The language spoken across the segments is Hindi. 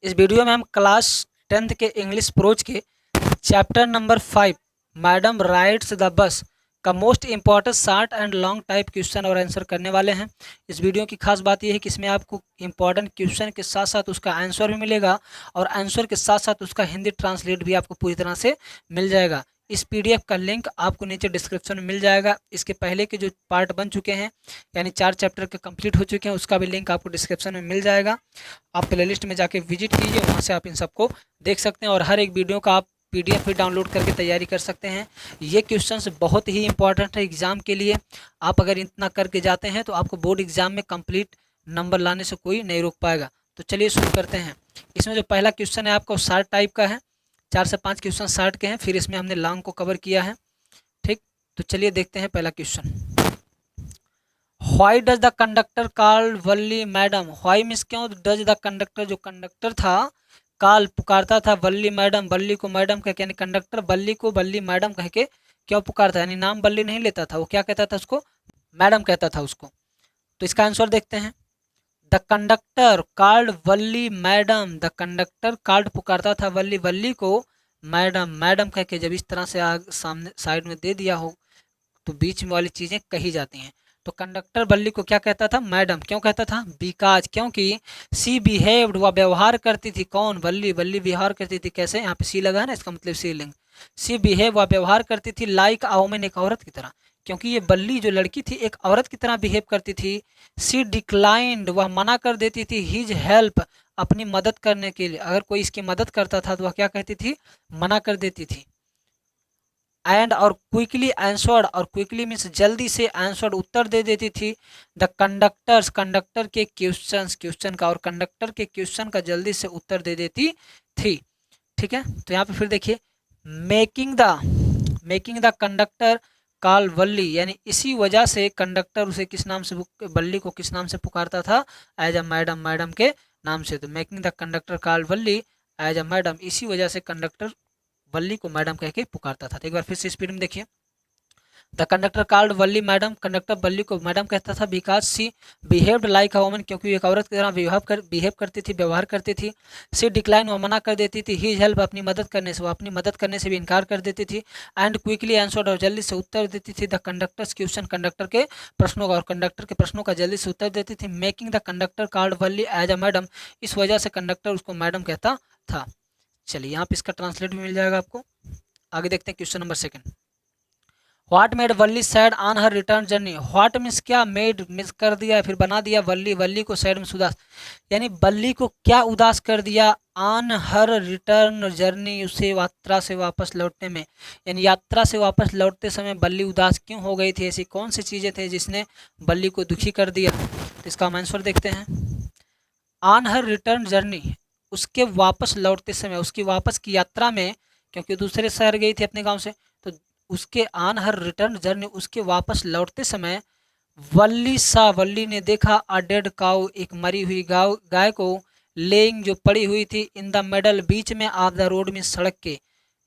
इस वीडियो में हम क्लास 10th के इंग्लिश प्रोज के chapter number 5 madam rides the bus का most important short and long type question और आंसर करने वाले हैं। इस वीडियो की खास बात यह है कि इसमें आपको इंपॉर्टेंट क्वेश्चन के साथ साथ उसका आंसर भी मिलेगा और आंसर के साथ साथ उसका हिंदी ट्रांसलेट भी आपको पूरी तरह से मिल जाएगा। इस पीडीएफ का लिंक आपको नीचे डिस्क्रिप्शन में मिल जाएगा। इसके पहले के जो पार्ट बन चुके हैं यानी 4 चैप्टर के कंप्लीट हो चुके हैं उसका भी लिंक आपको डिस्क्रिप्शन में मिल जाएगा। आप प्लेलिस्ट में जाके विजिट कीजिए, वहाँ से आप इन सबको देख सकते हैं और हर एक वीडियो का आप पीडीएफ भी डाउनलोड करके तैयारी कर सकते हैं। ये क्वेश्चंस बहुत ही इंपॉर्टेंट है एग्ज़ाम के लिए। आप अगर इतना करके जाते हैं तो आपको बोर्ड एग्ज़ाम में कंप्लीट नंबर लाने से कोई नहीं रोक पाएगा। तो चलिए शुरू करते हैं। इसमें जो पहला क्वेश्चन है आपका शार्ट टाइप का है, 4 से 5 क्वेश्चन शार्ट के हैं, फिर इसमें हमने लॉन्ग को कवर किया है। ठीक, तो चलिए देखते हैं पहला question. Why does the conductor call Valli madam. Why means क्यों डज द कंडक्टर, जो कंडक्टर था कॉल पुकारता था वल्ली मैडम, बल्ली को मैडम कह के, यानी कंडक्टर बल्ली को बल्ली मैडम कह के क्यों पुकारता, यानी नाम बल्ली नहीं लेता था, वो क्या कहता था उसको, मैडम कहता था उसको। तो इसका आंसर देखते हैं। The conductor called Valli madam, the conductor called पुकारता था वल्ली, वल्ली को मैडम, मैडम कह के जब इस तरह से आगे सामने साइड में दे दिया हो तो बीच में वाली चीज़ें कही जाती हैं। तो कंडक्टर बल्ली को क्या कहता था, मैडम। क्यों कहता था, बिकॉज, क्योंकि सी बिहेव्ड, वह व्यवहार करती थी, कौन, बल्ली, बल्ली व्यवहार करती थी कैसे, यहाँ पे सी लगा है ना, इसका मतलब सी लिंग। सी बिहेव, वह व्यवहार करती थी लाइक अ वुमन, एक औरत की तरह, क्योंकि ये बल्ली जो लड़की थी एक औरत की तरह बिहेव करती थी। सी डिक्लाइंड, वह मना कर देती थी हिज हेल्प, अपनी मदद करने के लिए, अगर कोई इसकी मदद करता था तो वह क्या कहती थी, मना कर देती थी। एंड और क्विकली आंसर्ड, और क्विकली मीन्स जल्दी से आंसर्ड, उत्तर दे देती थी द कंडक्टर्स, कंडक्टर के क्वेश्चंस, क्वेश्चन का, और कंडक्टर के क्वेश्चन का जल्दी से उत्तर दे देती थी। ठीक है, तो यहाँ पे फिर देखिए मेकिंग द कंडक्टर कॉल वल्ली, यानी इसी वजह से कंडक्टर उसे किस नाम से, बल्ली को किस नाम से पुकारता था, एज अ मैडम, मैडम के नाम से। तो making the conductor call Valli as a madam, इसी वजह से कंडक्टर वल्ली को मैडम कह के पुकारता था। तो एक बार फिर से स्पीड में देखिए। The conductor called Valli madam, conductor Valli को मैडम कहता था because she behaved like a woman, क्योंकि एक औरत की तरह बिहेव करती थी, व्यवहार करती थी। सी डिक्लाइन, वो मना कर देती थी, ही हेल्प, अपनी मदद करने से, वो अपनी मदद करने से भी इनकार कर देती थी। एंड क्विकली आंसर्ड, और जल्दी से उत्तर देती थी द कंडक्टर्स क्वेश्चन, कंडक्टर के प्रश्नों का, और कंडक्टर के प्रश्नों का जल्दी से उत्तर देती थी। Making the conductor called Valli as a madam, इस वजह से कंडक्टर उसको मैडम कहता था। चलिए यहाँ पे इसका ट्रांसलेट भी मिल जाएगा आपको। आगे देखते हैं question number 2। What made Valli sad on her return journey. What means क्या, मेड मीन्स कर दिया, फिर बना दिया, वल्ली, वल्ली को सैड मीन्स उदास, यानी बल्ली को क्या उदास कर दिया, ऑन हर रिटर्न जर्नी, उसे यात्रा से वापस लौटने में, यानी यात्रा से वापस लौटते समय बल्ली उदास क्यों हो गई थी, ऐसी कौन सी चीज़ें थी जिसने बल्ली को दुखी कर दिया। तो इसका हम आंसर देखते हैं। ऑन हर रिटर्न जर्नी, उसके वापस लौटते समय, उसकी वापस की यात्रा में, क्योंकि दूसरे शहर गई थी अपने गांव से, तो उसके ऑन हर रिटर्न जर्नी, उसके वापस लौटते समय, वल्ली सा, वल्ली ने देखा, अ डेड काउ, एक मरी हुई गाय को, लेइंग, जो पड़ी हुई थी, इन द मिडल, बीच में, ऑफ द रोड में, सड़क के,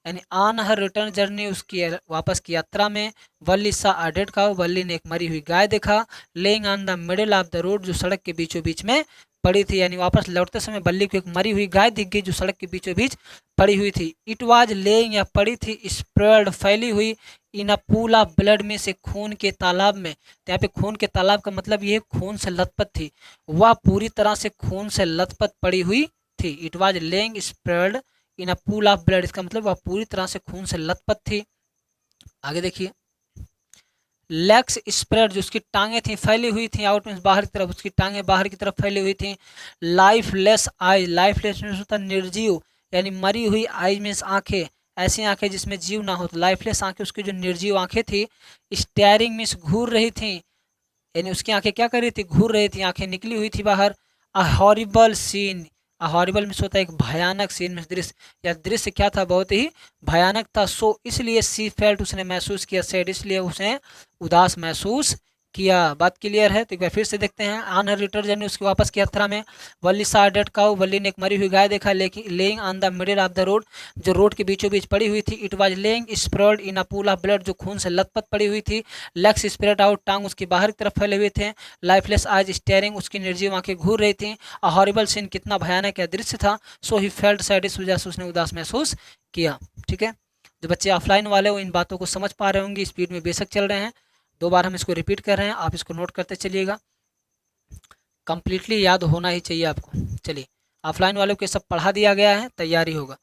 यानी ऑन हर रिटर्न जर्नी, उसकी वापस की यात्रा में, वल्ली सा अ डेड काउ, वल्ली ने एक मरी हुई गाय देखा, laying on the middle of the road, जो सड़क के बीचों बीच में पड़ी थी, यानी वापस लौटते समय बल्ली को एक मरी हुई गाय दिख गई जो सड़क के बीचों बीच पड़ी हुई थी। इट वाज लेइंग, या पड़ी थी, स्प्रेड, फैली हुई, इन अ पूल ऑफ ब्लड में, से खून के तालाब में। तो यहाँ पे खून के तालाब का मतलब ये खून से लथपथ थी, वह पूरी तरह से खून से लथपथ पड़ी हुई थी। It was laying spread in a pool of blood, इसका मतलब वह पूरी तरह से खून से लथपथ थी। आगे देखिए। लेग्स स्प्रेड, जो उसकी टांगे थी फैली हुई थी, आउट मीन्स बाहर की तरफ, उसकी टांगे बाहर की तरफ फैली हुई थी। लाइफलेस आई, लाइफलेस मीन्स होता निर्जीव, यानी मरी हुई, आई मीन्स आंखें, ऐसी आंखें जिसमें जीव ना हो, तो लाइफलेस आंखें, उसकी जो निर्जीव आंखें थी। स्टेयरिंग मीन्स घूर रही थी, यानी उसकी आंखें क्या कर रही थी, घूर रही थी, आंखें निकली हुई थी बाहर। A horrible scene, a horrible means होता है एक भयानक, सीन मीन्स दृश्य, या दृश्य क्या था, बहुत ही भयानक था। सो इसलिए सी फेल्ट, उसने महसूस किया, सैड, इसलिए उसने उदास महसूस किया। बात क्लियर है? तो एक बार फिर से देखते हैं। ऑन हर रिटर्न जर्नी, उसकी वापस की यात्रा में, वल्ली सा डेड काउ, वल्ली ने एक मरी हुई गाय देखा, laying on the middle of the road, जो रोड के बीचों बीच पड़ी हुई थी। It was laying spread in a pool of blood, जो खून से लथपथ पड़ी हुई थी। लेग्स स्प्रेड आउट, टांग उसकी बाहर की तरफ फैले हुए थे। लाइफलेस आइज स्टेयरिंग, उसकी निर्जीव आंखें घूर रही थी। अ हॉरिबल सीन, कितना भयानक यह दृश्य था। सो ही फेल्ट सैड, इस वजह से उसने उदास महसूस किया। ठीक है, जो बच्चे ऑफलाइन वाले वो इन बातों को समझ पा रहे होंगे, स्पीड में बेशक चल रहे हैं। 2 बार हम इसको रिपीट कर रहे हैं, आप इसको नोट करते चलिएगा, कंप्लीटली याद होना ही चाहिए आपको। चलिए, ऑफलाइन वालों को सब पढ़ा दिया गया है, तैयारी होगा।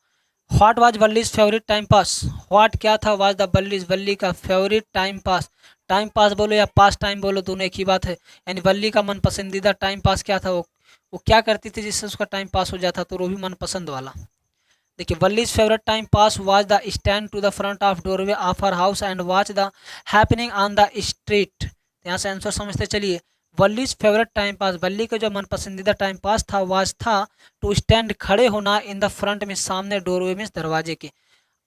What was Valli's favourite time pass, what क्या था, वाज द वल्लीज वल्ली का favourite time pass. Time pass बोलो या पास टाइम बोलो, दोनों एक ही बात है। यानी वल्ली का मन पसंदीदा टाइम पास क्या था, वो क्या करती थी जिससे उसका टाइम पास हो जाता, तो वो भी मनपसंद वाला। देखिए, Valli's favourite time pass was the stand to the front of doorway of her house and watch the happening on the street. यहाँ से आंसर समझते चलिए। वल्लीज फेवरेट टाइम पास, वल्ली का जो मन पसंदीदा टाइम पास था, वाज था टू स्टैंड, खड़े होना, इन द फ्रंट में सामने, डोरवे में दरवाजे के,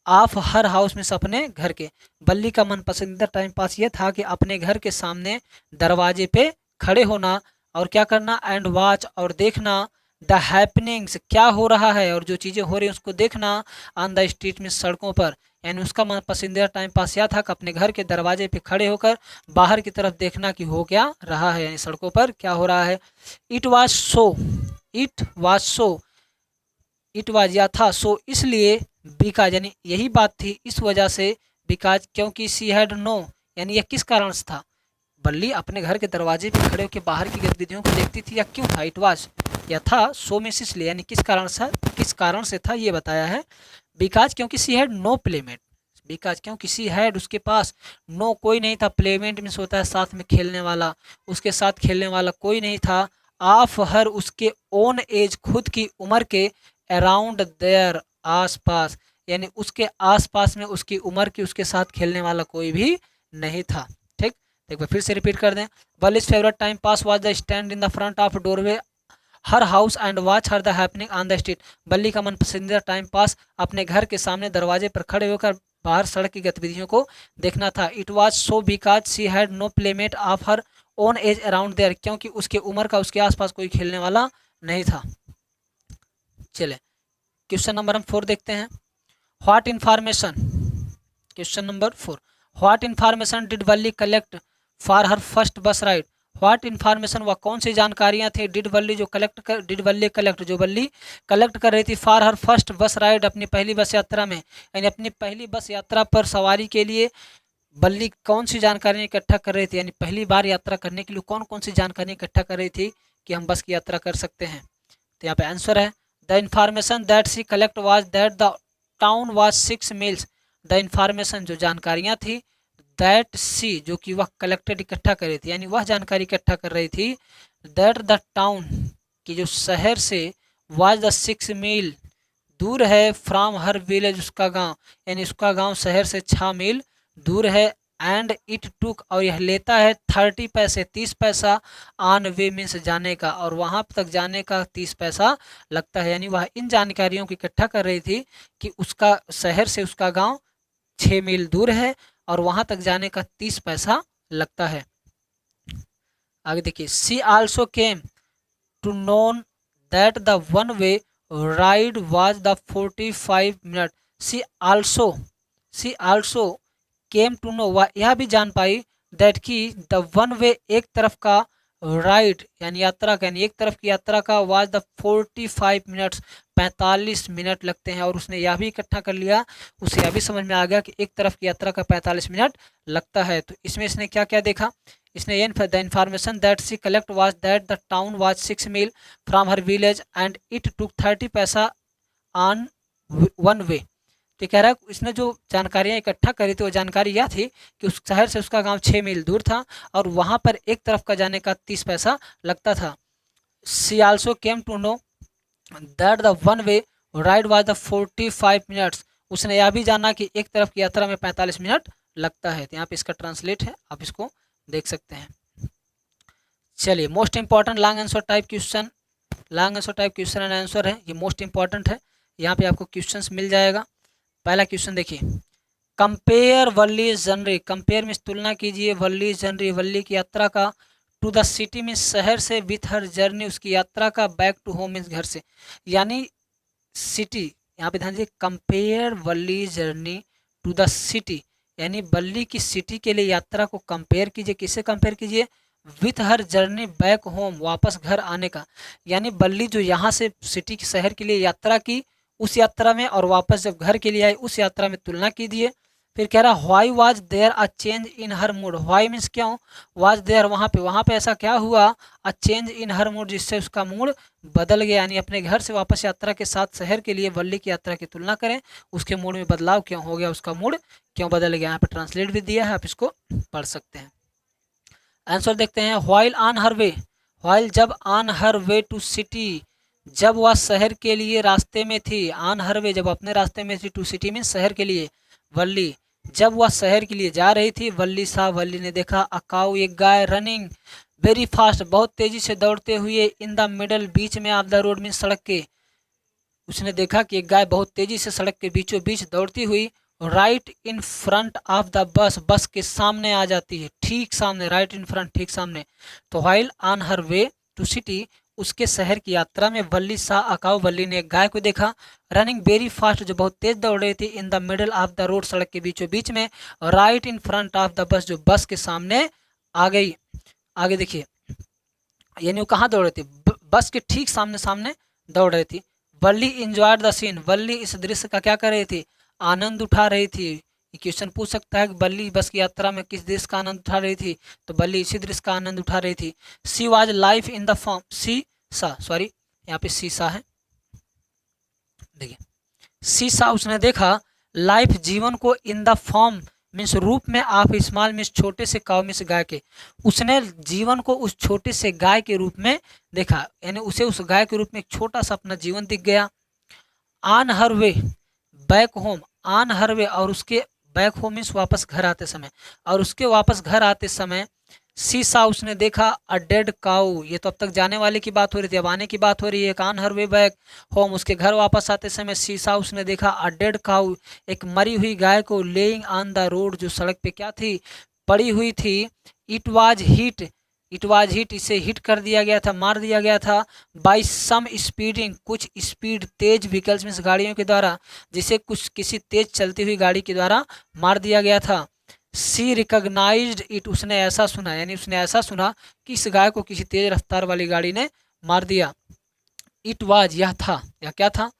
ऑफ हर हाउस में अपने घर के। वल्ली का मन पसंदीदा टाइम पास ये था कि अपने घर के सामने दरवाजे पे खड़े होना और क्या करना, एंड वॉच, और देखना, द हैपनिंग्स, क्या हो रहा है और जो चीज़ें हो रही हैं उसको देखना, ऑन द स्ट्रीट में, सड़कों पर। यानी उसका मन पसंदीदा टाइम पास यह था कि अपने घर के दरवाजे पे खड़े होकर बाहर की तरफ देखना कि हो क्या रहा है, यानी सड़कों पर क्या हो रहा है। It was so, it was so, it was या था, सो इसलिए, बिकॉज यानी यही बात थी, इस वजह से, बिकॉज क्योंकि, सी हैड नो यानी यह किस कारण से था, बल्ली अपने घर के दरवाजे पे खड़े होकर बाहर की गतिविधियों को देखती थी, या क्यों था, इट वाज या था, सो में से इसलिए, यानी किस कारण से था ये बताया है। बिकॉज क्योंकि she had no playmate, because क्योंकि सी हैड उसके पास, नो कोई नहीं था, प्लेमेट मीन्स होता है साथ में खेलने वाला, उसके साथ खेलने वाला कोई नहीं था। ऑफ हर, उसके ओन एज, खुद की उम्र के, अराउंड देयर, आस पास, यानी उसके आस पास में उसकी उम्र की उसके साथ खेलने वाला कोई भी नहीं था। ठीक, एक बार फिर से रिपीट कर दें। Valli's favourite time pass was the stand in the front of doorway her house and watch her the happening on the street. Valli का मन पसंदीदा टाइम पास अपने घर के सामने दरवाजे पर खड़े होकर बाहर सड़क की गतिविधियों को देखना था। It was so because she had no playmate of her own age around there, क्योंकि उसके उम्र का उसके आसपास कोई खेलने वाला नहीं था। चले, क्वेश्चन नंबर हम 4 देखते हैं। What information, question number 4, what information did Valli collect for her first बस राइड। व्हाट इन्फॉर्मेशन, वह कौन सी जानकारियां थी, did Valli did Valli collect, जो वल्ली कलेक्ट कर रही थी, फॉर हर फर्स्ट बस राइड, अपनी पहली बस यात्रा में, यानी अपनी पहली बस यात्रा पर सवारी के लिए वल्ली कौन सी जानकारियां इकट्ठा कर रही थी, यानी पहली बार यात्रा करने के लिए कौन कौन सी जानकारियां इकट्ठा कर रही थी कि हम बस की यात्रा कर सकते हैं। तो यहाँ पे आंसर है, the information that she collect was that the town was 6 miles. The information, जो जानकारियाँ थी, दैट सी, जो कि वह कलेक्टेड, इकट्ठा कर रही थी, यानी वह जानकारी इकट्ठा कर रही थी, दैट द टाउन, की जो शहर से, वाज द 6 मील, दूर है, फ्रॉम हर विलेज, उसका गांव, यानी उसका गांव शहर से 6 मील दूर है। एंड इट टुक, और यह लेता है 30 पैसे, 30 पैसा, ऑन वे मीन्स जाने का, और वहाँ तक जाने का 30 पैसा लगता है। यानी वह इन जानकारियों को इकट्ठा कर रही थी कि उसका शहर से उसका गांव 6 मील दूर है और वहाँ तक जाने का 30 पैसा लगता है। आगे देखिए, she also came to known that the one way ride was the 45 minute. She also came to know, वह यह भी जान पाई, दैट की द वन वे, एक तरफ का, राइड यानी यात्रा का, यानी एक तरफ की यात्रा का, वाज द 45 मिनट्स, 45 मिनट लगते हैं। और उसने यह भी इकट्ठा कर लिया, उसे यह भी समझ में आ गया कि एक तरफ की यात्रा का 45 मिनट लगता है। तो इसमें इसने क्या क्या देखा, इसने ये the information that she collect was that the town was 6 mile from her village and it took 30 paisa on one way. तो कह रहा है इसने जो जानकारियाँ इकट्ठा करी थी वो जानकारी यह थी कि उस शहर से उसका गांव 6 मील दूर था और वहाँ पर एक तरफ का जाने का 30 पैसा लगता था। She also came to know that the one way ride was the 45 minutes. उसने यह भी जाना कि एक तरफ की यात्रा में 45 मिनट लगता है। तो यहाँ पे इसका ट्रांसलेट है, आप इसको देख सकते हैं। चलिए, most important long answer type question, long answer type question and answer है, ये मोस्ट इंपॉर्टेंट है। यहाँ पे आपको क्वेश्चंस मिल जाएगा। पहला क्वेश्चन देखिए, कंपेयर वल्ली जर्नी, कंपेयर में तुलना कीजिए, वल्ली जर्नी वल्ली की यात्रा का, टू द सिटी में शहर से, विथ हर जर्नी उसकी यात्रा का, बैक टू होम मीन्स घर से। यानी सिटी, यहाँ पे ध्यान दीजिए, compare Valli journey to the city, यानी बल्ली की सिटी के लिए यात्रा को कंपेयर कीजिए, किससे कंपेयर कीजिए, with her journey back home, वापस घर आने का। यानी बल्ली जो यहाँ से सिटी के शहर के लिए यात्रा की, उस यात्रा में और वापस जब घर के लिए आई उस यात्रा में तुलना कीजिए। फिर कह रहा why was there a change in her mood, why means क्यों, वाज देयर वहाँ पे ऐसा क्या हुआ, अ चेंज इन हर मूड जिससे उसका मूड बदल गया। यानी अपने घर से वापस यात्रा के साथ शहर के लिए वल्ली की यात्रा की तुलना करें, उसके मूड में बदलाव क्यों हो गया, उसका मूड क्यों बदल गया। यहाँ पे ट्रांसलेट भी दिया है, आप इसको पढ़ सकते हैं। आंसर देखते हैं, while on her way, while जब, on her way to city जब वह शहर के लिए रास्ते में थी, ऑन हर वे जब अपने रास्ते में थी, टू सिटी में शहर के लिए, वल्ली जब वह शहर के लिए जा रही थी, वल्ली साहब वल्ली ने देखा, अकाउ एक गाय, रनिंग वेरी फास्ट बहुत तेजी से दौड़ते हुए, इन द मिडल बीच में, ऑफ द रोड में सड़क के, उसने देखा कि एक गाय बहुत तेजी से सड़क के बीचों बीच दौड़ती हुई, right in front of the bus, बस के सामने आ जाती है, ठीक सामने, राइट इन फ्रंट ठीक सामने। तो while on her way to city, उसके शहर की यात्रा में, वल्ली सा अकाउ वल्ली ने एक गाय को देखा, रनिंग वेरी फास्ट जो बहुत तेज दौड़ रही थी, इन the middle of the road सड़क के बीचों बीच में, right in front of the bus जो बस के सामने आ गई। आगे देखिए, यानी वो कहाँ दौड़ रही थी, बस के ठीक सामने सामने दौड़ रही थी। वल्ली इंजॉयड द सीन, वल्ली इस दृश्य का क्या कर रही थी, आनंद उठा रही थी। ये क्वेश्चन पूछ सकता है कि बल्ली बस की यात्रा में किस दृश्य का आनंद उठा रही थी, तो बल्ली इसी दृश्य का आनंद उठा रही थी। She was life in the form, she saw, sorry यहाँ पे शीशा है, देखिए शीशा, उसने देखा लाइफ जीवन को, इन द फॉर्म मीन्स रूप में, आप स्मॉल मीन्स छोटे से, काउ मीन्स गाय के, उसने जीवन को उस छोटे से गाय के रूप में देखा, यानी उसे उस गाय के रूप में एक छोटा सा अपना जीवन दिख गया। On her way back home, on her way और उसके बैक होम मीन्स वापस घर आते समय, और उसके वापस घर आते समय, शीशा उसने देखा अ डेड काऊ, ये तो अब तक जाने वाले की बात हो रही थी, अब आने की बात हो रही है। On her way back home, उसके घर वापस आते समय शीशा उसने देखा अ डेड काऊ, एक मरी हुई गाय को, लेइंग ऑन द रोड जो सड़क पे क्या थी, पड़ी हुई थी। It was hit, it was hit इसे हिट कर दिया गया था, मार दिया गया था, बाई सम स्पीडिंग कुछ स्पीड तेज व्हीकल्स मीन्स गाड़ियों के द्वारा, जिसे कुछ किसी तेज चलती हुई गाड़ी के द्वारा मार दिया गया था। सी रिकॉग्नाइज्ड इट, उसने ऐसा सुना, यानी उसने ऐसा सुना कि इस गाय को किसी तेज रफ्तार वाली गाड़ी ने मार दिया। इट वाज यह था, यह क्या था,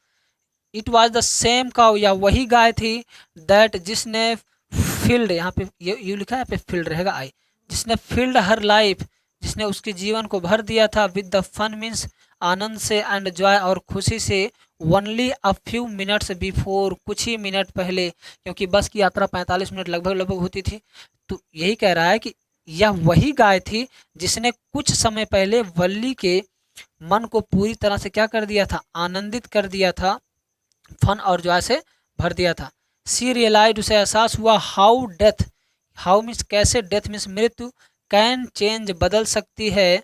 it was the same cow, या वही गाय थी, दैट जिसने फील्ड, यहाँ पे ये लिखा है, यहाँ पे फील्ड रहेगा आई, जिसने फील्ड हर लाइफ, जिसने उसके जीवन को भर दिया था, विद द फन मीन्स आनंद से, एंड जॉय और खुशी से, only a few minutes before कुछ ही मिनट पहले, क्योंकि बस की यात्रा 45 मिनट लगभग लगभग होती थी। तो यही कह रहा है कि यह वही गाय थी जिसने कुछ समय पहले वल्ली के मन को पूरी तरह से क्या कर दिया था, आनंदित कर दिया था, फन और जॉय से भर दिया था। सी रियलाइज, उसे एहसास हुआ, हाउ डेथ, हाउ मीन्स कैसे, डेथ मीन्स मृत्यु, कैन चेंज बदल सकती है,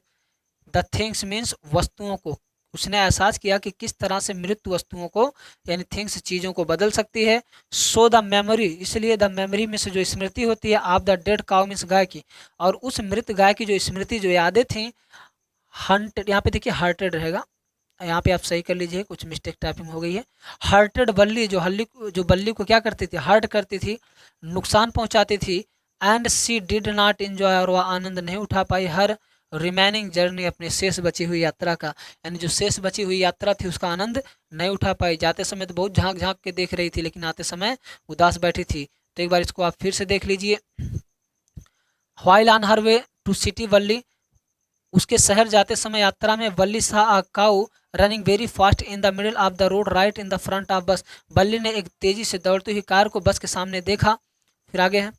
द थिंग्स मीन्स वस्तुओं को, उसने एहसास किया कि किस तरह से मृत्यु वस्तुओं को यानी थिंग्स चीज़ों को बदल सकती है। सो द मेमोरी, इसलिए द मेमोरी में से जो स्मृति होती है, आप द डेड काउ मीन्स गाय की, और उस मृत गाय की जो स्मृति जो यादें थी, हंटेड, यहाँ पे देखिए हार्टेड रहेगा, यहाँ पे आप सही कर लीजिए, कुछ मिस्टेक टाइपिंग हो गई है। हार्टेड बल्ली, जो बल्ली को क्या करती थी, हर्ट करती थी, नुकसान पहुंचाती थी। And she did not enjoy, और वह आनंद नहीं उठा पाई, हर रिमेनिंग जर्नी, अपनी शेष बची हुई यात्रा का, यानी जो शेष बची हुई यात्रा थी उसका आनंद नहीं उठा पाई। जाते समय तो बहुत झांक झांक के देख रही थी, लेकिन आते समय उदास बैठी थी। तो एक बार इसको आप फिर से देख लीजिए। While on her way to city Valli, उसके शहर जाते समय यात्रा में, Valli saw a cow running very fast in the middle of the road right in the front of bus, Valli ने एक तेजी से दौड़ती हुई कार को बस के सामने देखा। फिर आगे है,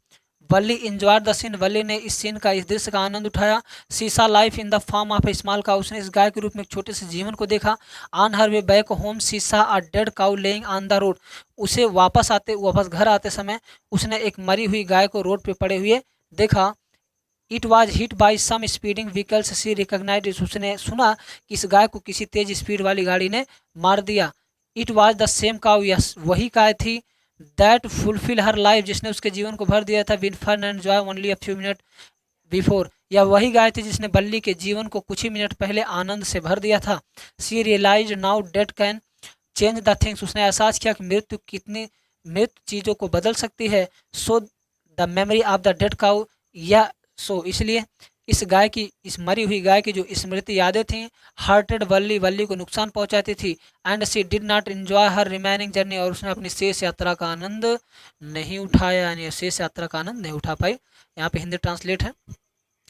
वल्ली इंजॉयड द सीन, वल्ली ने इस सीन का, इस दृश्य का आनंद उठाया। शीशा life in the form of A small cow, उसने इस गाय के रूप में एक छोटे से जीवन को देखा। On her way back home she saw a dead cow lying on the road, उसे वापस घर आते समय उसने एक मरी हुई गाय को रोड पे पड़े हुए देखा। It was hit by some speeding vehicles, she recognize, उसने सुना कि इस गाय को किसी तेज स्पीड वाली गाड़ी ने मार दिया। It was the same cow, yes वही गाय थी, दैट फुलफिल हर लाइफ, जिसने उसके जीवन को भर दिया था, win fun and joy only a few minute before, या वही गाय थी जिसने बल्ली के जीवन को कुछ ही मिनट पहले आनंद से भर दिया था। She realize now death can change the things, उसने एहसास किया कि मृत्यु चीज़ों को बदल सकती है। So the memory of the dead cow, या सो इसलिए इस गाय की, इस मरी हुई गाय की जो स्मृति यादें थीं, हार्टेड वल्ली, वल्ली को नुकसान पहुंचाती थी। And she did not enjoy her remaining journey, और उसने अपनी शेष यात्रा का आनंद नहीं उठाया, यानी शेष यात्रा का आनंद नहीं उठा पाई। यहाँ पे हिंदी ट्रांसलेट है,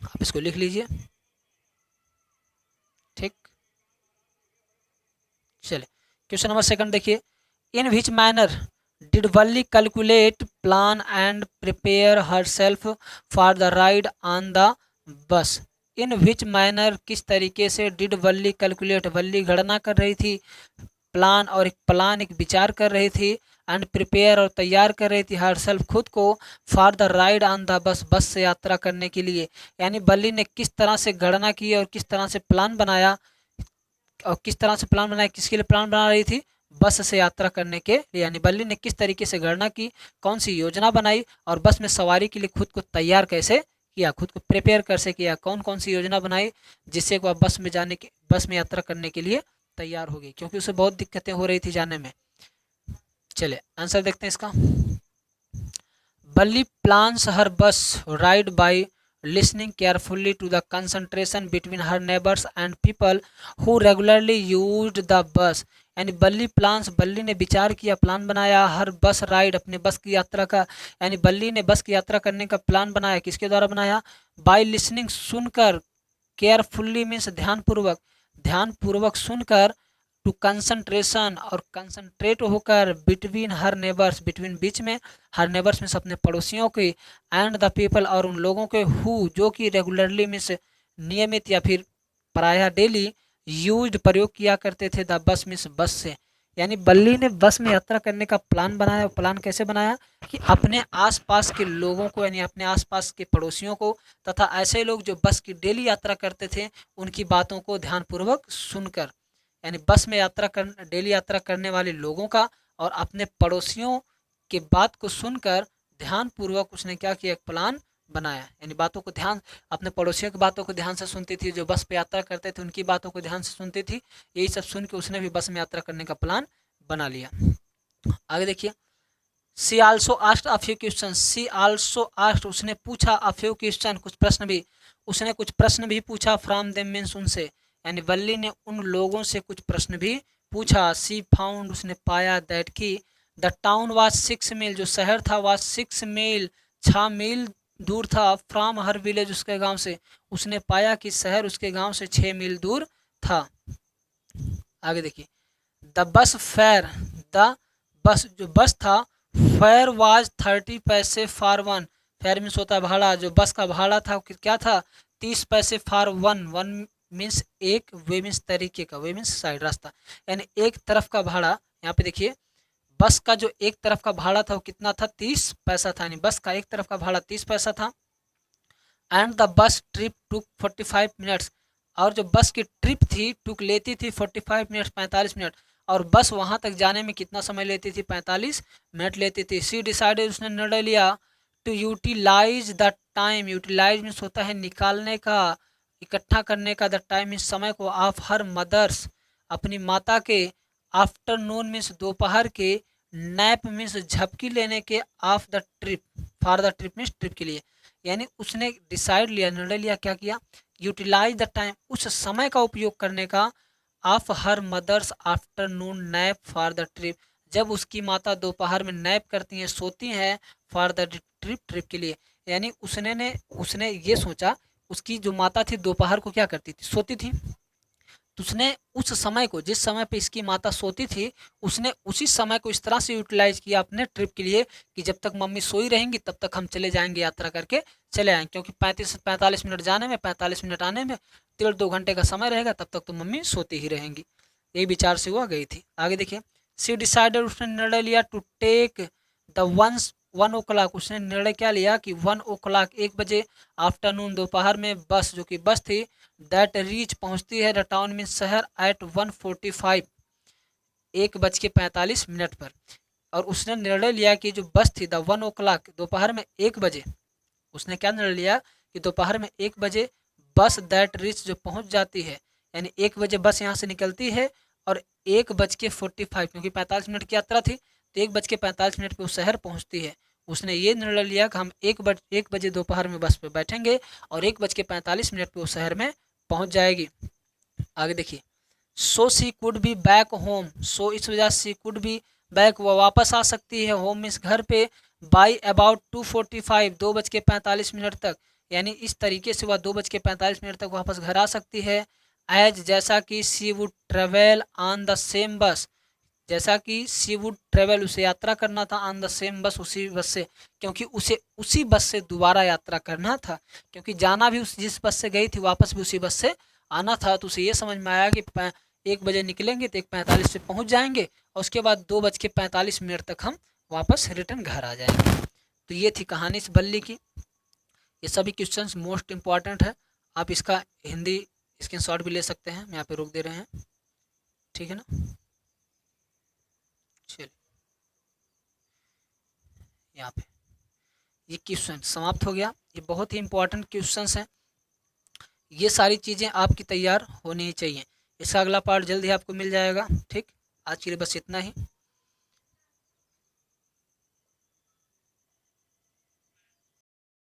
आप इसको लिख लीजिए। ठीक, चले क्वेश्चन नंबर सेकंड देखिए। In which manner did Valli calculate, plan and prepare her self for the ride on the bus. In which manner, किस तरीके से, डिड वल्ली कैलकुलेट, वल्ली गणना कर रही थी, प्लान और एक विचार कर रही थी, एंड प्रिपेयर और तैयार कर रही थी, हर सेल्फ खुद को, for the ride on the बस, बस से यात्रा करने के लिए। यानी बल्ली ने किस तरह से गणना की और किस तरह से प्लान बनाया, और किस तरह से प्लान बनाया, किसके लिए प्लान बना रही थी, बस से यात्रा करने के लिए। यानी बल्ली ने किस तरीके से गणना की, कौन सी योजना बनाई, और बस में सवारी के लिए खुद को तैयार कैसे किया, खुद को प्रिपेयर कैसे किया, कौन कौन सी योजना बनाई जिससे वह बस में यात्रा करने के लिए तैयार हो गई, क्योंकि उसे बहुत दिक्कतें हो रही थी जाने में। चले आंसर देखते हैं इसका। बल्ली प्लान्स हर बस ride bye listening carefully to the concentration between her neighbors and people who regularly used the bus। यानी बल्ली प्लान्स, बल्ली ने विचार किया, प्लान बनाया, हर बस राइड, अपने बस की यात्रा का, यानी बल्ली ने बस की यात्रा करने का प्लान बनाया, किसके द्वारा बनाया, बाय लिसनिंग, सुनकर, केयरफुल्ली मीन्स ध्यानपूर्वक, ध्यानपूर्वक सुनकर, टू कंसंट्रेशन और कंसंट्रेट होकर, बिटवीन हर नेबर्स, बिटवीन बीच में, हर नेबर्स में अपने पड़ोसियों के, एंड द पीपल और उन लोगों के, हु जो कि रेगुलरली मीन्स नियमित या फिर प्रायः डेली, यूज्ड प्रयोग किया करते थे, द बस मीन्स बस से। यानी बल्ली ने बस में यात्रा करने का प्लान बनाया, और प्लान कैसे बनाया कि अपने आसपास के लोगों को, यानी अपने आसपास के पड़ोसियों को, तथा ऐसे लोग जो बस की डेली यात्रा करते थे, उनकी बातों को ध्यानपूर्वक सुनकर, यानी बस में डेली यात्रा करने वाले लोगों का और अपने पड़ोसियों के बात को सुनकर ध्यानपूर्वक उसने क्या किया, एक प्लान बनाया। यानी बातों को ध्यान, अपने पड़ोसियों की बातों को ध्यान से सुनती थी, जो बस पे यात्रा करते थे उनकी बातों को ध्यान से सुनती थी, यही सब सुन के उसने भी बस में यात्रा करने का प्लान बना लिया। आगे देखिए। She also asked a few question, she also asked, उसने पूछा, अ फ्यू क्वेश्चन, कुछ प्रश्न भी, उसने कुछ प्रश्न भी पूछा, फ्रॉम देम मीन्स उनसे, यानी बल्ली ने उन लोगों से कुछ प्रश्न भी पूछा। सी फाउंड, उसने पाया, दैट की, द टाउन वाज 6 मील, जो शहर था, वाज 6 मील, 6 मील दूर था, फ्रॉम हर विलेज, उसके गांव से, उसने पाया कि शहर उसके गांव से 6 मील दूर था। आगे देखिए। The bus fair, the bus, जो बस था, फेयर वाज 30 पैसे फॉर वन, फेयर मीन्स होता है भाड़ा, जो बस का भाड़ा था वो क्या था, 30 पैसे फॉर वन, वन मीन्स एक, वे मीन्स तरीके का, वे मीन्स साइड, रास्ता, यानी एक तरफ का भाड़ा। यहाँ पे देखिए, बस का जो एक तरफ का भाड़ा था वो कितना था, 30 पैसा था, यानी बस का एक तरफ का भाड़ा 30 पैसा था। And the bus trip took 45 minutes, और जो बस की ट्रिप थी, टुक लेती थी 45 मिनट्स, 45 मिनट, और बस वहाँ तक जाने में कितना समय लेती थी, 45 मिनट लेती थी। सी डिसाइडेड, उसने निर्णय लिया, to utilize the time, utilize means होता है निकालने का, इकट्ठा करने का, द टाइम मीन्स समय को, ऑफ हर मदर्स, अपनी माता के, आफ्टरनून मीन्स दोपहर के, नैप मीन्स झपकी लेने के, of the trip, for the trip means trip के लिए। यानी उसने डिसाइड लिया, निर्णय लिया, क्या किया, यूटिलाइज द टाइम, उस समय का उपयोग करने का, of her mother's afternoon nap for the trip, जब उसकी माता दोपहर में नैप करती हैं, सोती हैं, फॉर द ट्रिप, ट्रिप के लिए। यानी उसने ये सोचा, उसकी जो माता थी दोपहर को क्या करती थी, सोती थी, तो उसने उस समय को, जिस समय पे इसकी माता सोती थी, उसने उसी समय को इस तरह से यूटिलाइज किया अपने ट्रिप के लिए कि जब तक मम्मी सोई रहेंगी तब तक हम चले जाएंगे, यात्रा करके चले आएंगे, क्योंकि 35 से 45 मिनट जाने में, 45 मिनट आने में, 1.5-2 घंटे का समय रहेगा, तब तक तो मम्मी सोती ही रहेंगी। यही विचार से हुआ गई थी। आगे देखिए। सी डिसाइडेड, उसने निर्णय लिया, टू टेक द 1 o'clock, उसने निर्णय क्या लिया कि 1 o'clock, 1 बजे, आफ्टरनून, दोपहर में, बस, जो कि बस थी, दैट रीच, पहुंचती है, द टाउन मीन शहर, एट 1:45, 1:45 पर, और उसने निर्णय लिया कि जो बस थी द 1 o'clock दोपहर में 1 बजे, उसने क्या निर्णय लिया कि दोपहर में 1 बजे बस दैट रीच जो पहुंच जाती है, यानी 1 बजे बस यहाँ से निकलती है और 1:45 क्योंकि 45 मिनट की यात्रा थी तो 1:45 पे उस शहर पहुंचती है। उसने ये निर्णय लिया कि हम 1 बजे दोपहर में बस पे बैठेंगे और 1:45 पे उस शहर में पहुंच जाएगी। आगे देखिए, सो सी कुड बी बैक होम, सो इस वजह से कुड बी बैक, वह वापस आ सकती है, होम इस घर पे, बाई अबाउट 2:45 2:45 तक, यानी इस तरीके से वह 2:45 तक वापस घर आ सकती है। एज जैसा कि she would travel on the same bus, जैसा कि सी वुड ट्रेवल उसे यात्रा करना था ऑन द सेम बस उसी बस से, क्योंकि उसे उसी बस से दोबारा यात्रा करना था, क्योंकि जाना भी उस जिस बस से गई थी वापस भी उसी बस से आना था। तो उसे ये समझ में आया कि 1 बजे निकलेंगे तो 1:45 पे पहुंच जाएंगे और उसके बाद 2:45 तक हम वापस रिटर्न घर आ जाएंगे। तो ये थी कहानी इस बल्ली की। ये सभी क्वेश्चंस मोस्ट इम्पॉर्टेंट है, आप इसका हिंदी स्क्रीनशॉट भी ले सकते हैं, हम यहाँ पे रोक दे रहे हैं, ठीक है ना। चलिए यहाँ पे ये क्वेश्चन समाप्त हो गया। ये बहुत ही इंपॉर्टेंट क्वेश्चंस हैं, ये सारी चीज़ें आपकी तैयार होनी ही चाहिए। इसका अगला पार्ट जल्द ही आपको मिल जाएगा। ठीक, आज के लिए बस इतना ही।